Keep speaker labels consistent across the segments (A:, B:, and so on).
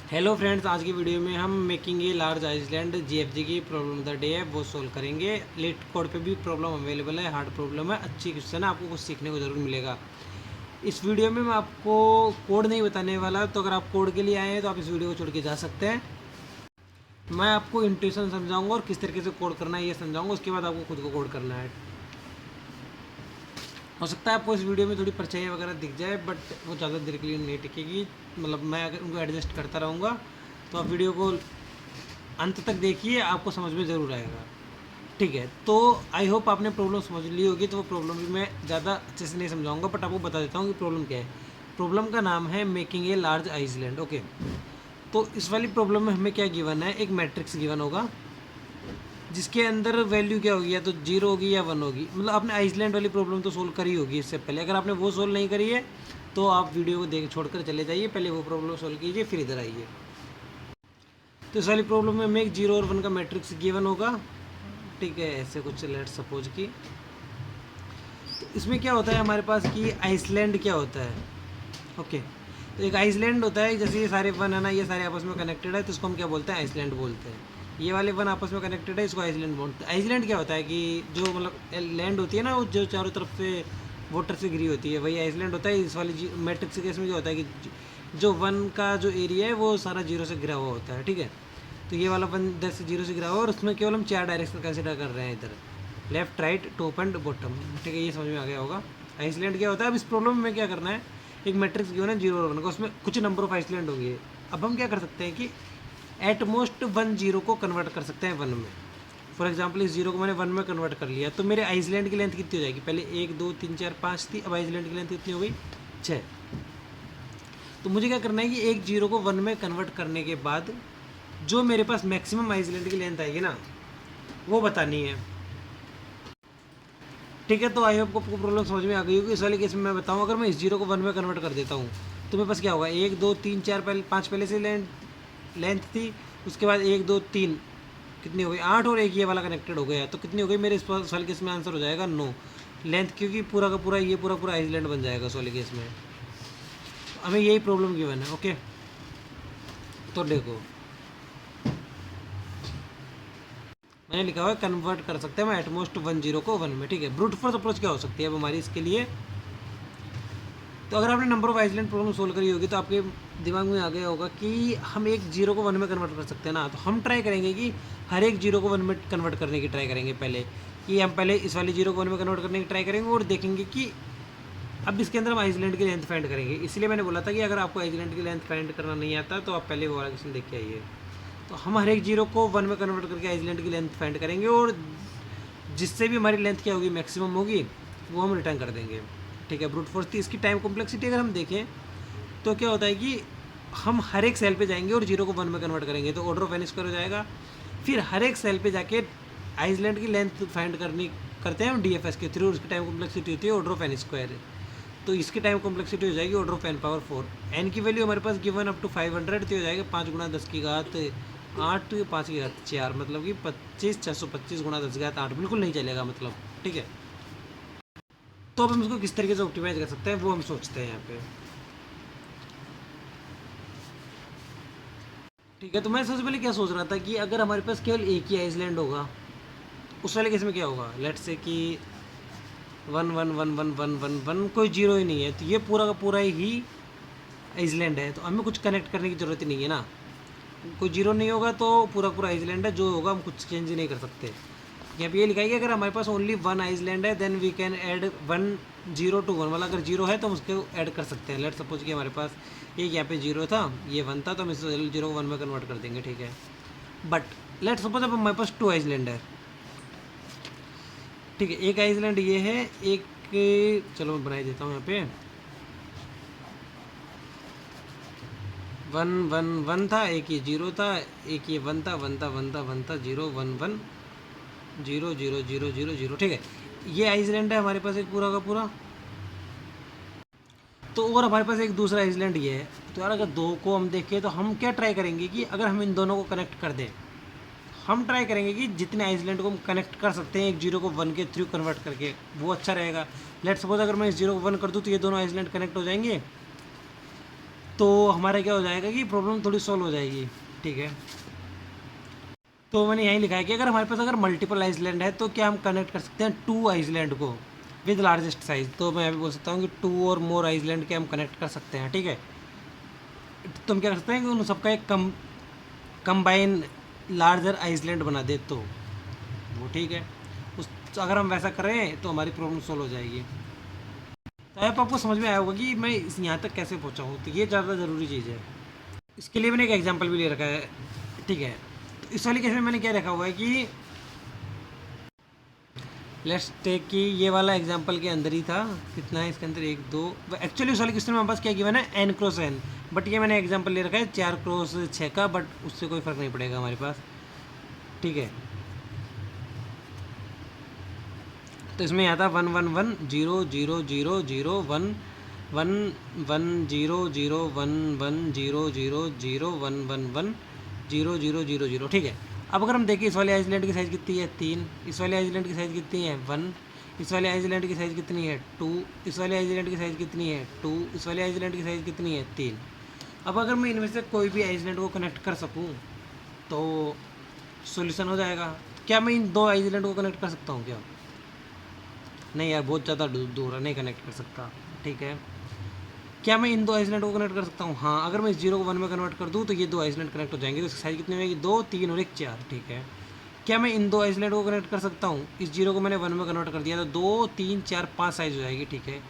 A: Hello friends, आज की video में हम making a large island GFG की प्रॉब्लम द डे है वो सोल्व करेंगे। लेट कोड पे भी प्रॉब्लम अवेलेबल है, हार्ड प्रॉब्लम है। अच्छी क्वेश्चन है, आपको कुछ सीखने को ज़रूर मिलेगा। इस वीडियो में मैं आपको कोड नहीं बताने वाला, तो अगर आप कोड के लिए आए हैं तो आप इस वीडियो को छोड़ के जा सकते हैं। मैं आपको इंट्यूशन समझाऊंगा और किस तरीके से कोड करना है ये समझाऊंगा, उसके बाद आपको खुद को कोड करना है। हो सकता है आपको इस वीडियो में थोड़ी परछाई वगैरह दिख जाए, बट वो ज़्यादा देर के लिए नहीं टिकेगी। मतलब मैं अगर उनको एडजस्ट करता रहूँगा, तो आप वीडियो को अंत तक देखिए, आपको समझ में ज़रूर आएगा। ठीक है, तो आई होप आपने प्रॉब्लम समझ ली होगी। तो वो प्रॉब्लम भी मैं ज़्यादा अच्छे से नहीं समझाऊंगा, बट आपको बता देता हूँ कि प्रॉब्लम क्या है। प्रॉब्लम का नाम है making a large island. Okay, तो इस वाली प्रॉब्लम में हमें क्या गिवन है, एक मैट्रिक्स गिवन होगा जिसके अंदर वैल्यू क्या होगी, या तो जीरो होगी या वन होगी। मतलब आपने आइसलैंड वाली प्रॉब्लम तो सोल्व करी होगी इससे पहले। अगर आपने वो सोल्व नहीं करी है तो आप वीडियो को देख छोड़कर चले जाइए, पहले वो प्रॉब्लम सोल्व कीजिए फिर इधर आइए। तो इस वाली प्रॉब्लम में हमें एक जीरो और वन का मैट्रिक्स गिवन होगा। ठीक है, ऐसे कुछ लेट सपोज की। तो इसमें क्या होता है हमारे पास कि आइसलैंड क्या होता है। ओके, तो एक आइसलैंड होता है, जैसे ये सारे वन है ना, ये सारे आपस में कनेक्टेड है, तो इसको हम क्या बोलते हैं, आइसलैंड बोलते हैं। ये वाले वन आपस में कनेक्टेड है, इसको आइसलैंड बोलते हैं। आइसलैंड क्या होता है कि जो मतलब लैंड होती है ना, वो जो चारों तरफ से वाटर से घिरी होती है, वही आइसलैंड होता है। इस वाली मैट्रिक्स के केस में क्या होता है कि जो वन का जो एरिया है वो सारा जीरो से घिरा हुआ होता है। ठीक है, तो ये वाला वन 10 से जीरो से घिरा हुआ है, और उसमें केवल हम 4 डायरेक्शन कंसिडर कर रहे हैं, इधर left right top and bottom. ठीक है, ये समझ में आ गया होगा आइसलैंड क्या होता है। अब इस प्रॉब्लम में क्या करना है, एक मैट्रिक्स गिवन है जीरो और वन का, उसमें कुछ नंबर ऑफ आइसलैंड होंगे। अब हम क्या कर सकते हैं कि एट मोस्ट वन जीरो को कन्वर्ट कर सकते हैं वन में। फॉर एग्जाम्पल इस जीरो को मैंने वन में कन्वर्ट कर लिया, तो मेरे आइसलैंड की लेंथ कितनी हो जाएगी, पहले 1 2 3 4 5 थी, अब आइसलैंड की लेंथ कितनी हो गई, 6। तो मुझे क्या करना है कि एक जीरो को वन में कन्वर्ट करने के बाद जो मेरे पास मैक्सिमम आइसलैंड की लेंथ आएगी ना, वो बतानी है। ठीक है, तो आई होप आपको प्रॉब्लम समझ में आ गई होगी। इस वाले केस में मैं बताऊँ, अगर मैं इस जीरो को वन में कन्वर्ट कर देता हूँ तो मेरे पास क्या होगा, 1 2 3 4 पहले 5 पहले से लेंथ थी, उसके बाद 1 2 3 कितनी हो गई, 8, और एक ये वाला कनेक्टेड हो गया, तो कितनी हो गई मेरे इस वाले केस में आंसर हो जाएगा 9 लेंथ, क्योंकि पूरा का पूरा ये पूरा पूरा आइसलैंड बन जाएगा इस वाले केस में। हमें यही प्रॉब्लम गिवन है। ओके, तो देखो मैंने लिखा हुआ है कन्वर्ट कर सकते हैं हम एटमोस्ट वन जीरो को वन में। ठीक है, ब्रूट फोर्स अप्रोच क्या हो सकती है अब हमारी इसके लिए। तो अगर आपने number of island problem solve करी होगी तो आपके दिमाग में आ गया होगा कि हम एक जीरो को वन में कन्वर्ट कर सकते हैं ना। तो हम ट्राई करेंगे कि हर एक जीरो को वन में कन्वर्ट करने की ट्राई करेंगे पहले, कि हम पहले इस वाली जीरो को वन में कन्वर्ट करने की ट्राई करेंगे और देखेंगे कि अब इसके अंदर हम आइसलैंड की लेंथ फाइंड करेंगे। इसलिए मैंने बोला था कि अगर आपको आइसलैंड की लेंथ फाइंड करना नहीं आता तो आप पहले वो वाला क्वेश्चन देख के आइए। तो हम हर एक जीरो को वन में कन्वर्ट करके आइसलैंड की लेंथ फाइंड करेंगे, और जिससे भी हमारी लेंथ क्या होगी, मैक्सिमम होगी, वो हम रिटर्न कर देंगे। ठीक है, ब्रूट फोर्स थी। इसकी टाइम कॉम्प्लेक्सिटी अगर हम देखें तो क्या होता है कि हम हर एक सेल पे जाएंगे और जीरो को वन में कन्वर्ट करेंगे, तो ऑर्डर ऑफ एन स्क्वायर हो जाएगा। फिर हर एक सेल पे जाके आइसलैंड की लेंथ फाइंड करते हैं हम डीएफएस के थ्रू, उसकी टाइम कॉम्प्लेक्सिटी होती है ऑर्डर ऑफ एन स्क्वायर। तो इसकी टाइम कॉम्प्लेक्सिटी हो जाएगी order of N power 4। N की वैल्यू हमारे पास गिवन अप टू 500, तो हो जाएगा 5 गुणा 10 की घात 8, 5 की घात 4, मतलब कि 25 625 गुणा 10 की घात 8 बिल्कुल नहीं चलेगा मतलब। ठीक है, तो अब हम इसको किस तरीके से ऑप्टिमाइज कर सकते हैं वो हम सोचते हैं यहाँ पे। ठीक है, तो मैं सबसे पहले क्या सोच रहा था कि अगर हमारे पास केवल एक ही आइसलैंड होगा, उस वाले केस में क्या होगा, लेट्स से कि 1 1 1 1 1 1 कोई जीरो ही नहीं है, तो ये पूरा का पूरा ही आइसलैंड है, तो हमें कुछ कनेक्ट करने की ज़रूरत ही नहीं है ना। कोई जीरो नहीं होगा तो पूरा पूरा आइसलैंड है, जो होगा हम कुछ चेंज ही नहीं कर सकते। यहाँ पे ये लिखा है कि अगर हमारे पास ओनली वन आइसलैंड है then we can add 1 0 to 1, मतलब अगर जीरो है तो हम उसको ऐड कर सकते हैं। लेट सपोज कि हमारे पास एक यहाँ पे जीरो था, ये वन था, तो हम इस जीरो को वन में कन्वर्ट कर देंगे। ठीक है, बट लेट सपोज अब हमारे पास 2 आइसलैंड है। ठीक है, एक आइसलैंड ये है, एक चलो मैं बना देता हूँ यहाँ पे 1 1 1 था, एक ये जीरो था, एक ये वन था, वन था, वन था, वन था, 0 1 1 0 0 0 0 0। ठीक है, ये आइसलैंड है हमारे पास एक पूरा का पूरा। तो और हमारे पास एक दूसरा आइसलैंड ये है। तो यार अगर दो को हम देखें तो हम क्या ट्राई करेंगे कि अगर हम इन दोनों को कनेक्ट कर दें, हम ट्राई करेंगे कि जितने आइसलैंड को हम कनेक्ट कर सकते हैं एक जीरो को वन के थ्रू कन्वर्ट करके, वो अच्छा रहेगा। लेट सपोज अगर मैं इस जीरो को वन कर दूँ तो ये दोनों आइसलैंड कनेक्ट हो जाएंगे, तो हमारा क्या हो जाएगा कि प्रॉब्लम थोड़ी सॉल्व हो जाएगी। ठीक है, तो मैंने यहीं लिखा है कि अगर हमारे पास अगर मल्टीपल आइसलैंड है तो क्या हम कनेक्ट कर सकते हैं 2 आइसलैंड को विद लार्जेस्ट साइज। तो मैं अभी बोल सकता हूँ कि 2 और मोर आइसलैंड के हम कनेक्ट कर सकते हैं। ठीक है, तो हम क्या कर सकते हैं कि उन सबका एक कंबाइन लार्जर आइसलैंड बना दे तो वो ठीक है। उस अगर हम वैसा करें तो हमारी प्रॉब्लम सॉल्व हो जाएगी। तो अब आपको समझ में आया होगा कि मैं इस यहाँ तक कैसे पहुँचा हूँ, तो ये ज़्यादा ज़रूरी चीज़ है। इसके लिए मैंने एक एग्जांपल भी ले रखा है। ठीक है, तो इस वाले केस में मैंने क्या रखा हुआ है कि लेट्स टेक कि ये वाला एग्जांपल के अंदर ही था, कितना है इसके अंदर 1 2। एक्चुअली उस वाले क्वेश्चन में हमारे पास क्या गिवन है n क्रॉस n, बट ये मैंने एग्जांपल ले रखा है 4 क्रॉस 6 का, बट उससे कोई फ़र्क नहीं पड़ेगा हमारे पास। ठीक है, तो इसमें आता 1 1 1 0 0 0 0 1 1 1 0 0 1 1 0 0 0 1 1 1 0 0 0 0। ठीक है, अब अगर हम देखें इस वाले आइसलैंड की साइज़ कितनी है 3, इस वाले आइसलैंड की साइज़ कितनी है 1, इस वाले आइसलैंड की साइज़ कितनी है 2, इस वाले आइसलैंड की साइज़ कितनी है 2, इस वाले आइसलैंड की साइज़ कितनी है 3। अब अगर मैं इनमें से कोई भी आइसलैंड को कनेक्ट कर सकूँ तो सॉल्यूशन हो जाएगा। क्या मैं इन 2 आइसलैंड को कनेक्ट कर सकता हूँ क्या? नहीं यार, बहुत ज़्यादा दूर है, नहीं कनेक्ट कर सकता। ठीक है, क्या मैं इन 2 आइसलैंड को कनेक्ट कर सकता हूँ? हाँ, अगर मैं इस 0 को 1 में कन्वर्ट कर दूँ तो ये 2 आइसलैंड कनेक्ट हो जाएंगे। तो इसकी साइज़ कितनी होगी 2 3 और 1 4। ठीक है, क्या मैं इन 2 आइसलैंड को कनेक्ट कर सकता हूँ? इस 0 को मैंने 1 में कन्वर्ट कर दिया तो 2 3 4 5 साइज़ हो जाएगी। ठीक है,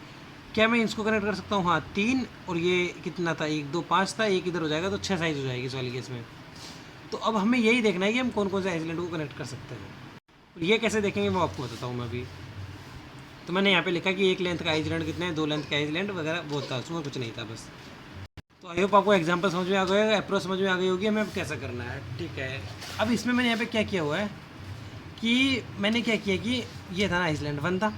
A: क्या मैं इसको कनेक्ट कर सकता हूँ? हाँ, 3 और ये कितना था 1 2 5 था, एक इधर हो जाएगा तो 6 साइज़ हो जाएगी इस वाली केस में। तो अब हमें यही देखना है कि हम कौन कौन से आइसलैंड को कनेक्ट कर सकते हैं। ये कैसे देखेंगे वो आपको बताता हूँ मैं अभी। तो मैंने यहाँ पे लिखा कि एक लेंथ का आइसलैंड कितने हैं, 2 लेंथ का आइसलैंड वगैरह बहुत था, उसमें कुछ नहीं था बस। तो आई होप आपको एग्जांपल समझ में आ गया, अप्रोच समझ में आ गई होगी हमें अब कैसा करना है। ठीक है, अब इसमें मैंने यहाँ पे क्या किया हुआ है कि मैंने क्या किया कि ये था ना आइसलैंड 1 था,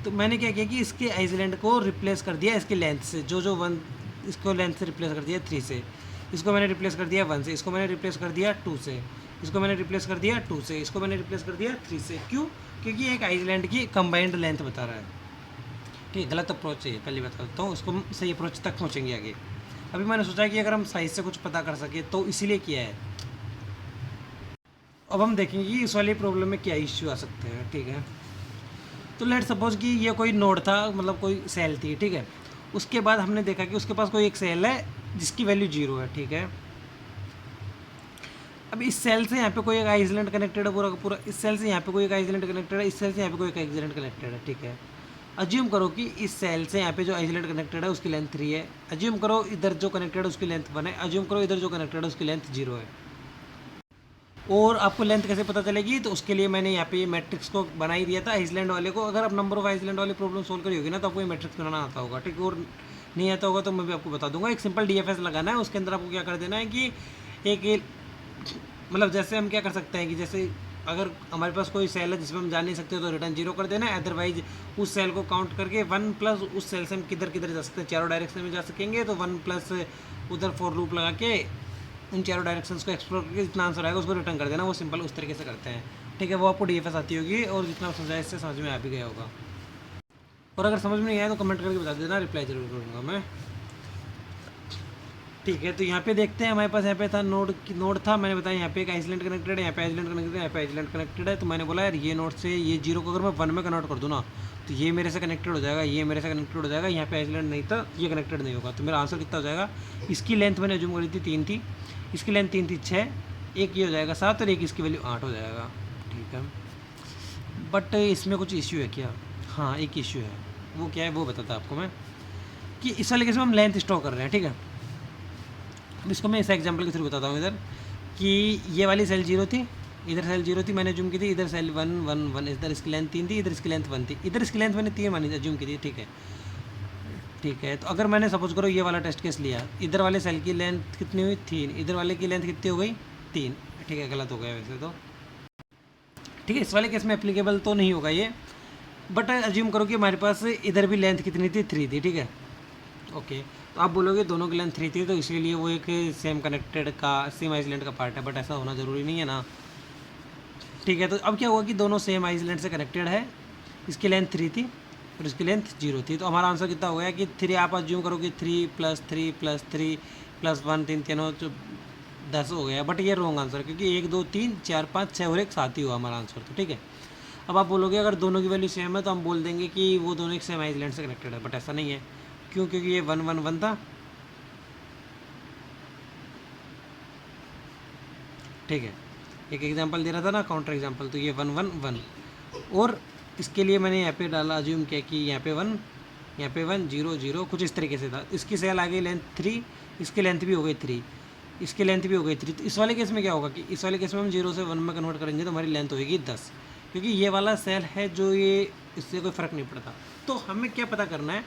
A: तो मैंने क्या किया कि इसके आइसलैंड को रिप्लेस कर दिया इसके लेंथ से, जो 1 इसको लेंथ से रिप्लेस कर दिया 3 से, इसको मैंने रिप्लेस कर दिया 1 से, इसको मैंने रिप्लेस कर दिया 2 से, इसको मैंने रिप्लेस कर दिया 2 से, इसको मैंने रिप्लेस कर दिया 3 से। क्यों? क्योंकि एक आइसलैंड की कंबाइंड लेंथ बता रहा है। ठीक है, गलत अप्रोच है पहले बता देता हूँ, उसको सही अप्रोच तक पहुँचेंगे आगे। अभी मैंने सोचा कि अगर हम साइज से कुछ पता कर सके तो इसीलिए किया है। अब हम देखेंगे कि इस वाली प्रॉब्लम में क्या इश्यू आ सकते हैं। ठीक है, तो लेट सपोज कि ये कोई नोड था, मतलब कोई सेल थी। ठीक है, उसके बाद हमने देखा कि उसके पास कोई एक सेल है जिसकी वैल्यू 0 है। ठीक है, अब इस सेल से यहाँ पे कोई एक आइसलैंड कनेक्टेड है पूरा का पूरा, इस सेल से यहाँ पे कोई एक आइसलैंड कनेक्टेड है, इस सेल से यहाँ पे कोई एक आइसलैंड कनेक्टेड है। ठीक है, अज्यूम करो कि इस सेल से यहाँ पे जो आइसलैंड कनेक्टेड है उसकी लेंथ 3 है, अज्यूम करो इधर जो कनेक्टेड है उसकी लेंथ 1 है, अज्यूम करो इधर जो कनेक्टेड है उसकी लेंथ 0 है। और आपको लेंथ कैसे पता चलेगी? तो उसके लिए मैंने यहाँ पे ये मैट्रिक्स को बना ही दिया था आइसलैंड वाले को। अगर आप नंबर ऑफ आइसलैंड वाली प्रॉब्लम सोल्व करी होगी ना तो आपको ये मैट्रिक्स बनाना आता होगा। ठीक है, और नहीं आता होगा तो मैं भी आपको बता दूंगा। एक सिंपल DFS लगाना है, उसके अंदर आपको क्या कर देना है कि एक मतलब जैसे हम क्या कर सकते हैं कि जैसे अगर हमारे पास कोई सेल है जिसमें हम जा नहीं सकते तो रिटर्न 0 कर देना है, अदरवाइज उस सेल को काउंट करके 1 प्लस उस सेल से हम किधर किधर जा सकते हैं, चारों डायरेक्शन में जा सकेंगे, तो 1 प्लस उधर फॉर लूप लगा के उन चारों डायरेक्शंस को एक्सप्लोर करके जितना आंसर आएगा उसको रिटर्न कर देना। वो सिंपल उस तरीके से करते हैं। ठीक है, वो आपको DFS आती होगी और जितना समझाया इससे समझ में आ भी गया होगा। और अगर समझ में नहीं आया तो कमेंट करके बता देना, रिप्लाई जरूर करूँगा मैं। ठीक है, तो यहाँ पे देखते हैं हमारे पास यहाँ पे था नोड था, मैंने बताया यहाँ पे एक आइसलैंड कनेक्टेड है, यहाँ पे आइसलैंड कनेक्टेड है, यहाँ पे आइसलैंड कनेक्टेड है। तो मैंने बोला यार ये नोड से ये 0 को अगर मैं 1 में कन्वर्ट कर दूँ ना तो ये मेरे से कनेक्टेड हो जाएगा, ये मेरे से कनेक्टेड हो जाएगा, यहाँ पे आइसलैंड नहीं था, ये कनेक्टेड नहीं होगा। तो मेरा आंसर कितना हो जाएगा? इसकी लेंथ मैंने अज्यूम करी थी 3 थी, इसकी लेंथ 3 थी 6, एक ये हो जाएगा 7 और एक इसकी वैल्यू 8 हो जाएगा। ठीक है, बट इसमें कुछ इश्यू है क्या? हाँ, एक इश्यू है। वो क्या है वो बताता आपको मैं, कि इस वाले केस में हम लेंथ स्टोर कर रहे हैं। ठीक है, अब इसको मैं इस एग्जांपल के थ्रू बताता हूँ इधर कि ये वाली सेल 0 थी, इधर सेल 0 थी, मैंने जूम की थी, इधर सेल 1 1 1, इधर इसकी लेंथ 3 थी, इधर इसकी लेंथ 1 थी, इधर इसकी लेंथ मैंने 3 मानी जूम की थी। ठीक है, ठीक है, तो अगर मैंने सपोज करो ये वाला टेस्ट केस लिया, इधर वाले सेल की लेंथ कितनी हुई 3, इधर वाले की लेंथ कितनी हो गई 3। ठीक है, गलत हो गया वैसे तो। ठीक है, इस वाले केस में एप्लीकेबल तो नहीं होगा ये, बट अज्यूम करो कि हमारे पास इधर भी लेंथ कितनी थी 3 थी। ठीक है, ओके, तो आप बोलोगे दोनों की लेंथ 3 थी तो इसीलिए वो एक सेम कनेक्टेड का सेम आइसलैंड का पार्ट है, बट ऐसा होना ज़रूरी नहीं है ना। ठीक है, तो अब क्या हुआ कि दोनों सेम आइसलैंड से कनेक्टेड है, इसकी लेंथ 3 थी और इसकी लेंथ 0 थी। तो हमारा आंसर कितना हो गया कि 3, आप अज्यूम करो कि 3 + 3 + 3 + 1 3 तीनों 10 हो गया, बट ये रॉन्ग आंसर, क्योंकि 1 2 3 4 5 6 और 1 7 ही हुआ हमारा आंसर। तो ठीक है, अब आप बोलोगे अगर दोनों की वैल्यू सेम है तो हम बोल देंगे कि वो दोनों एक सेम आइसलैंड से कनेक्टेड है, बट ऐसा नहीं है। क्यों? क्योंकि ये 1 1 1 था, ठीक है, एक एग्जांपल दे रहा था ना, काउंटर एग्जांपल, तो ये 1 1 1, और इसके लिए मैंने यहाँ पे डाला, अज्यूम किया कि यहाँ पे 1, यहाँ पे 1 0 0 कुछ इस तरीके से था। इसकी सेल आ गई लेंथ 3, इसकी लेंथ भी हो गई 3, इसकी लेंथ भी हो गई 3। तो इस वाले केस में क्या होगा कि इस वाले केस में हम 0 से 1 में कन्वर्ट करेंगे तो हमारी लेंथ होगी 10, क्योंकि ये वाला सेल है जो ये, इससे कोई फ़र्क नहीं पड़ता। तो हमें क्या पता करना है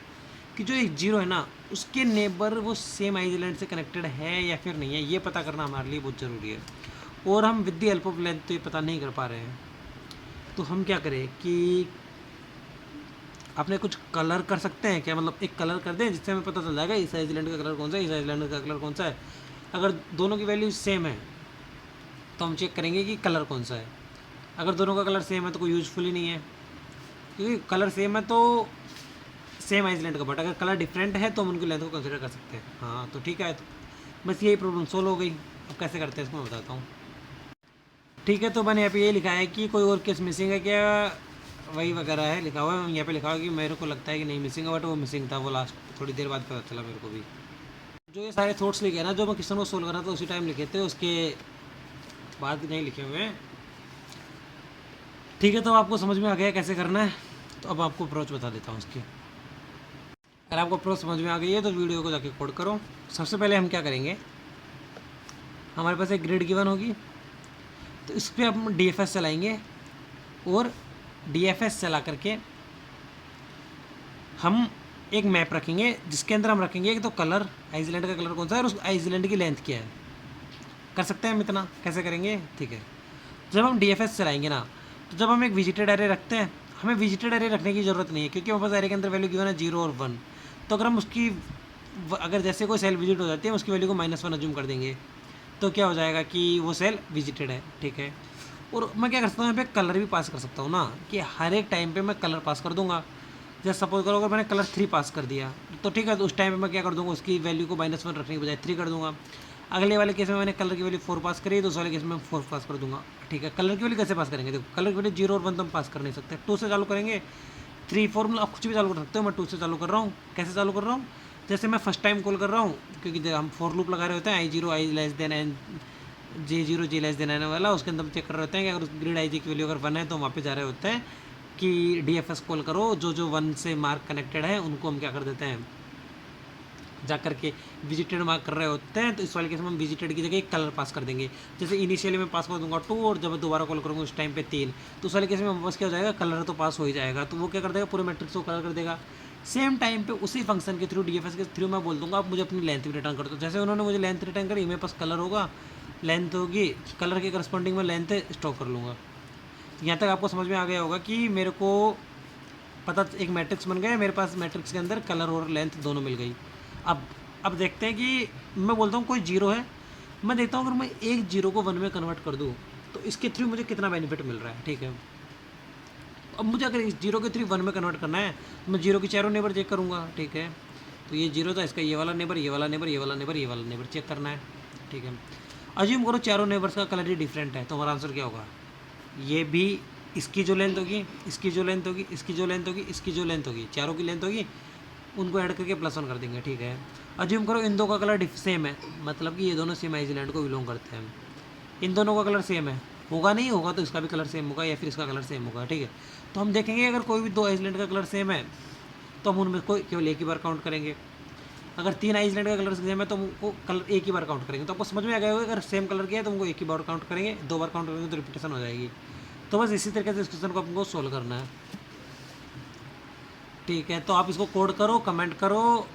A: कि जो एक 0 है ना, उसके नेबर वो सेम आइसलैंड से कनेक्टेड है या फिर नहीं है, ये पता करना हमारे लिए बहुत ज़रूरी है। और हम with the help of length तो ये पता नहीं कर पा रहे हैं। तो हम क्या करें कि अपने कुछ कलर कर सकते हैं क्या, मतलब एक कलर कर दें जिससे हमें पता चल जाएगा इस आइसलैंड का कलर कौन सा है, इस आइसलैंड का कलर कौन सा है। अगर दोनों की वैल्यू सेम है तो हम चेक करेंगे कि कलर कौन सा है। अगर दोनों का कलर सेम है तो कोई यूजफुल ही नहीं है, क्योंकि कलर सेम है तो सेम आइसलैंड का, बट अगर कलर डिफरेंट है तो हम उनकी लेंथ को कंसिडर कर सकते हैं। हाँ तो ठीक है, तो बस यही प्रॉब्लम सोल्व हो गई। अब कैसे करते हैं इसको मैं बताता हूँ। ठीक है, तो मैंने यहाँ पे ये लिखा है कि कोई और केस मिसिंग है क्या, वही वगैरह है लिखा हुआ है। यहाँ पे लिखा हुआ कि मेरे को लगता है कि नहीं मिसिंग है, बट वो मिसिंग था, वो लास्ट थोड़ी देर बाद पता चला मेरे को भी। जो ये सारे थॉट्स लिखे हैं ना, जो मैं क्वेश्चन को सोल्व कर रहा था उसी टाइम लिखे थे, उसके बाद नहीं लिखे हुए हैं। ठीक है, तो आपको समझ में आ गया कैसे करना है। तो अब आपको अप्रोच बता देता हूँ उसकी। अगर आपको अप्रोच समझ में आ गई है तो वीडियो को जाके कोड करो। सबसे पहले हम क्या करेंगे, हमारे पास एक ग्रिड गिवन होगी, तो इस पर हम DFS चलाएंगे, और DFS चला करके हम एक मैप रखेंगे जिसके अंदर हम रखेंगे एक तो कलर, आइसलैंड का कलर कौन सा है और उस आइसलैंड की लेंथ क्या है। कर सकते हैं हम इतना, कैसे करेंगे, ठीक है। जब हम DFS चलाएंगे ना, तो जब हम एक विजिटेड एरे रखते हैं, हमें विजिटेड एरे रखने की ज़रूरत नहीं है, क्योंकि हमारे पास एरे के अंदर वैल्यू गिवन है 0 और 1। तो अगर हम उसकी अगर जैसे कोई सेल विजिट हो जाती है उसकी वैल्यू को -1 अज्यूम कर देंगे, तो क्या हो जाएगा कि वो सेल विजिटेड है, ठीक है। और मैं क्या कर सकता हूँ, यहाँ पे कलर भी पास कर सकता हूँ ना, कि हर एक टाइम पे मैं कलर पास कर दूंगा। जैसे सपोज करो अगर मैंने कलर 3 पास कर दिया, तो ठीक है, तो उस टाइम पे मैं क्या कर दूंगा, उसकी वैल्यू को -1 रखने के बजाय 3 कर दूंगा। अगले वाले केस में मैंने कलर की वैल्यू 4 पास करी, तो उस वाले केस में 4 पास कर दूंगा, ठीक है। कलर की वैल्यू कैसे पास करेंगे, देखो कलर की वैल्यू 0 और 1 तो हम पास कर नहीं सकते, 2 से चालू करेंगे, 3 4 मतलब आप कुछ भी चालू कर सकते हो। मैं 2 से चालू कर रहा हूँ। कैसे चालू कर रहा हूँ, जैसे मैं फर्स्ट टाइम कॉल कर रहा हूँ, क्योंकि हम फॉर लूप लगा रहे होते हैं, I0 I less than N J0 J less than N वाला, उसके अंदर चेक कर रहे होते हैं कि अगर ग्रिड IG की वैल्यू अगर 1 है तो वहाँ पे जा रहे होते हैं कि DFS कॉल करो, जो जो 1 से मार्क कनेक्टेड है उनको हम क्या कर देते हैं, जा करके विजिटेड मार्क कर रहे होते हैं। तो इस वाले केस में हम विजिटेड की जगह एक कलर पास कर देंगे। जैसे इनिशियली मैं पास कर दूंगा 2, और जब मैं दोबारा कॉल करूँगा उस टाइम पे 3, तो उस वाले केस में हमारे पास क्या हो जाएगा, कलर तो पास हो ही जाएगा। तो वो क्या कर देगा, पूरे मैट्रिक्स को कलर कर देगा। सेम टाइम पे उसी फंक्शन के थ्रू, DFS के थ्रू मैं बोल दूंगा आप मुझे अपनी लेंथ भी रिटर्न कर दो। जैसे उन्होंने मुझे लेंथ रिटर्न करी, मेरे पास कलर होगा, लेंथ होगी, कलर के करस्पॉन्डिंग में लेंथ स्टॉक कर लूँगा। यहाँ तक आपको समझ में आ गया होगा कि मेरे को पता, एक मैट्रिक्स बन गया मेरे पास, मैट्रिक्स के अंदर कलर और लेंथ दोनों मिल गई। अब देखते हैं कि मैं बोलता हूँ कोई 0 है, मैं देखता हूँ अगर मैं एक 0 को 1 में कन्वर्ट कर दूँ तो इसके थ्रू मुझे कितना बेनिफिट मिल रहा है, ठीक है। अब मुझे अगर इस 0 के थ्रू 1 में कन्वर्ट करना है तो मैं 0 की चारों नेबर चेक करूँगा, ठीक है। तो ये 0 था, इसका ये वाला नेबर, ये वाला नेबर, ये वाला नेबर, ये वाला नेबर चेक करना है, ठीक है। अज्यूम करो चारों नेबर्स का कलर ही डिफरेंट है, तो हमारा आंसर क्या होगा, ये भी इसकी जो लेंथ होगी, इसकी जो लेंथ होगी, इसकी जो लेंथ होगी, इसकी जो लेंथ होगी, चारों की लेंथ होगी, उनको ऐड करके +1 कर देंगे, ठीक है। अज्यूम करो इन दो का कलर सेम है, मतलब कि ये दोनों सेम आइसलैंड को बिलोंग करते हैं। इन दोनों का कलर सेम है, होगा नहीं होगा तो इसका भी कलर सेम होगा या फिर इसका कलर सेम होगा, ठीक है। तो हम देखेंगे अगर कोई भी 2 आइसलैंड का कलर सेम है तो हम उनमें कोई केवल एक ही बार काउंट करेंगे। अगर 3 आइसलैंड का कलर सेम है तो हम उनको कलर एक ही बार काउंट करेंगे। तो आपको समझ में आ गया होगा, अगर सेम कलर किया है तो उनको एक ही बार काउंट करेंगे, 2 बार काउंट करेंगे तो रिपीटेशन हो जाएगी। तो बस इसी तरीके से इस क्वेश्चन को आपको सोल्व करना है, ठीक है। तो आप इसको कोड करो, कमेंट करो,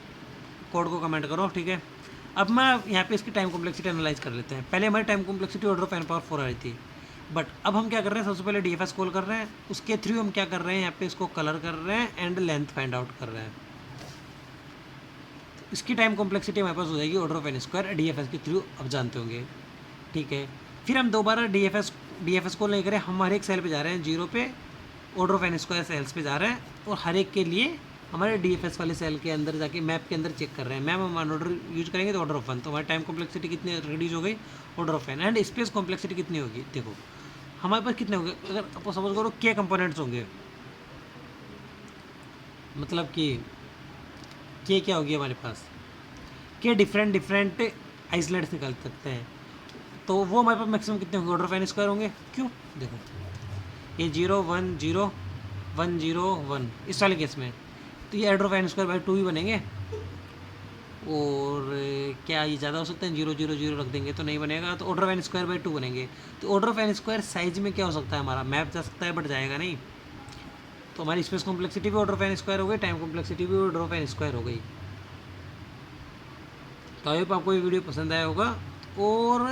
A: कोड को कमेंट करो, ठीक है। अब मैं यहाँ पे इसकी टाइम कॉम्प्लेक्सिटी एनालाइज कर लेते हैं। पहले हमारी time complexity order of n⁴ आ रही थी, बट अब हम क्या कर रहे हैं, सबसे पहले DFS कॉल कर रहे हैं, उसके थ्रू हम क्या कर रहे हैं, यहाँ पे इसको कलर कर रहे हैं एंड लेंथ फाइंड आउट कर रहे हैं। तो इसकी टाइम कॉम्प्लेक्सिटी हमारे पास हो जाएगी ऑर्डर ऑफ n² DFS के थ्रू, अब जानते होंगे, ठीक है। फिर हम दोबारा DFS को नहीं करें, हम हर एक सेल पे जा रहे हैं 0 पे, order of N square cells पे जा रहे हैं और हर एक के लिए हमारे DFS वाले सेल के अंदर जाके मैप के अंदर चेक कर रहे हैं। मैम हम अनऑर्डर यूज करेंगे तो ऑर्डर ऑफ 1, तो हमारी टाइम कॉम्प्लेक्सिटी कितनी रिड्यूस हो गई, order of n। And space complexity कितनी होगी, देखो हमारे पास कितने होंगे, अगर आप सपोज करो k कंपोनेंट्स होंगे, मतलब कि k क्या होगी हमारे पास, k डिफरेंट आइसोलेट्स निकाल सकते हैं, तो वो हमारे पास मैक्सिमम कितने होंगे, ऑर्डर ऑफ n स्क्वायर होंगे। क्यों, देखो ये 0 1 0 1 0 1 इस वाले केस में, तो ये order of n square by 2 ही बनेंगे। और क्या ये ज़्यादा हो सकते हैं, 0 0 0 रख देंगे तो नहीं बनेगा, तो order of n square by 2 बनेंगे। तो order of n square size में क्या हो सकता है, हमारा मैप जा सकता है बट जाएगा नहीं। तो हमारी स्पेस कॉम्प्लेक्सिटी भी ऑर्डर ऑफ n स्क्वायर हो गई, टाइम कॉम्प्लेक्सिटी भी ऑर्डर ऑफ n स्क्वायर हो गई। तो आई होप आपको ये वीडियो पसंद आया होगा, और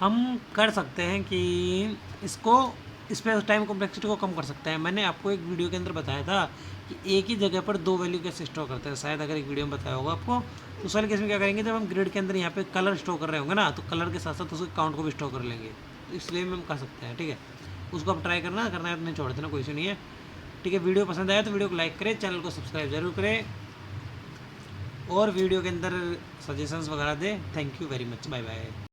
A: हम कर सकते हैं कि इसको स्पेस टाइम कॉम्प्लेक्सिटी को कम कर सकते हैं। मैंने आपको एक वीडियो के अंदर बताया था कि एक ही जगह पर 2 वैल्यू कैसे स्टोर करते हैं, शायद अगर एक वीडियो में बताया होगा आपको। तो उस वाले केस में क्या करेंगे, जब हम ग्रिड के अंदर यहाँ पे कलर स्टोर कर रहे होंगे ना, तो कलर के साथ साथ उसके काउंट को भी स्टोर कर लेंगे, तो इसलिए हम कर सकते हैं। ठीक है, उसको आप ट्राई करना है तो नहीं छोड़ देना, कोई इशू नहीं है। ठीक है, वीडियो पसंद आया तो वीडियो को लाइक करें, चैनल को सब्सक्राइब जरूर करें, और वीडियो के अंदर सजेशंस वगैरह दें। Thank you very much, bye bye.